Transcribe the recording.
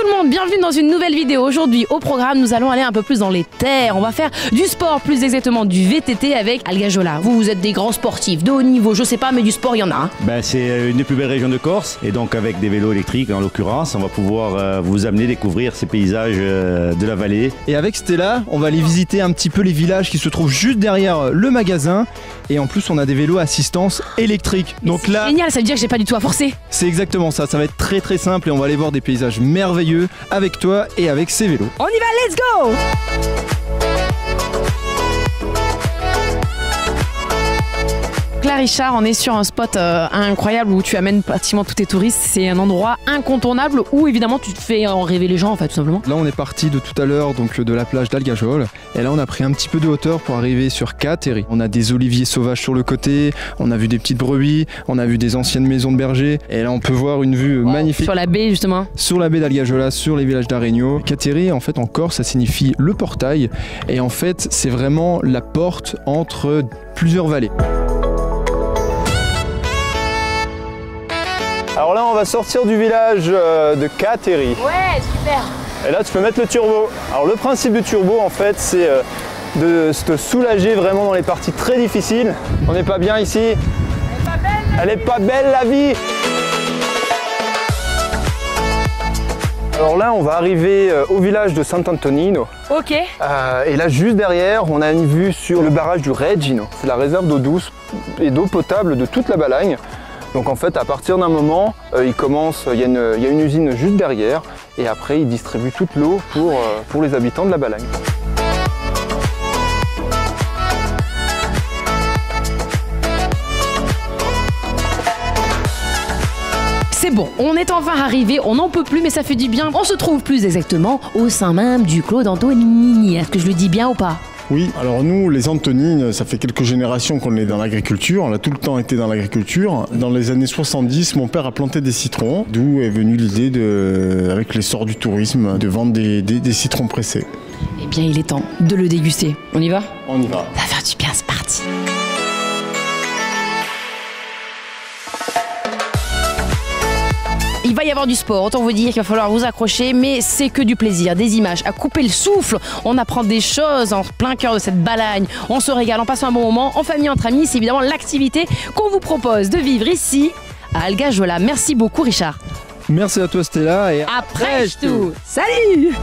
le monde, bienvenue dans une nouvelle vidéo. Aujourd'hui au programme, nous allons aller un peu plus dans les terres. On va faire du sport, plus exactement du VTT avec Algajola. Vous êtes des grands sportifs, de haut niveau, je sais pas, mais du sport il y en a. Hein. Ben, c'est une des plus belles régions de Corse et donc avec des vélos électriques en l'occurrence, on va pouvoir vous amener découvrir ces paysages de la vallée. Et avec Stella, on va aller visiter un petit peu les villages qui se trouvent juste derrière le magasin. Et en plus, on a des vélos assistance électrique. Donc là, génial, ça veut dire que j'ai pas du tout à forcer. C'est exactement ça, ça va être très simple et on va aller voir des paysages merveilleux avec toi et avec ces vélos. On y va, let's go! Là, Richard, on est sur un spot incroyable où tu amènes pratiquement tous tes touristes. C'est un endroit incontournable où évidemment tu te fais en rêver les gens en fait, tout simplement. Là, on est parti de tout à l'heure donc de la plage d'Algajol et là on a pris un petit peu de hauteur pour arriver sur Cateri. On a des oliviers sauvages sur le côté, on a vu des petites brebis, on a vu des anciennes maisons de bergers et là on peut voir une vue magnifique. Sur la baie justement. Sur la baie d'Algajola, sur les villages d'Aregno. Cateri en fait en Corse ça signifie le portail et en fait c'est vraiment la porte entre plusieurs vallées. Alors là, on va sortir du village de Cateri. Ouais, super. Et là, tu peux mettre le turbo. Alors le principe du turbo, en fait, c'est de te soulager vraiment dans les parties très difficiles. On n'est pas bien ici. Elle est pas belle la vie. Alors là, on va arriver au village de Sant'Antonino. Ok. Et là, juste derrière, on a une vue sur le barrage du Regino. C'est la réserve d'eau douce et d'eau potable de toute la Balagne. Donc en fait, à partir d'un moment, il y a une usine juste derrière et après, ils distribuent toute l'eau pour les habitants de la Balagne. C'est bon, on est enfin arrivé, on n'en peut plus mais ça fait du bien. On se trouve plus exactement au sein même du Clos d'Antonini. Est-ce que je le dis bien ou pas ? Oui, alors nous, les Antonines, ça fait quelques générations qu'on est dans l'agriculture. On a tout le temps été dans l'agriculture. Dans les années 70, mon père a planté des citrons, d'où est venue l'idée, avec l'essor du tourisme, de vendre des citrons pressés. Eh bien, il est temps de le déguster. On y va ? On y va. Ça va faire du bien, c'est parti. Il va y avoir du sport, autant vous dire qu'il va falloir vous accrocher, mais c'est que du plaisir, des images, à couper le souffle, on apprend des choses en plein cœur de cette Balagne, on se régale, on passe un bon moment, en famille, entre amis, c'est évidemment l'activité qu'on vous propose de vivre ici, à Algajola. Merci beaucoup Richard. Merci à toi Stella et après tout. Salut!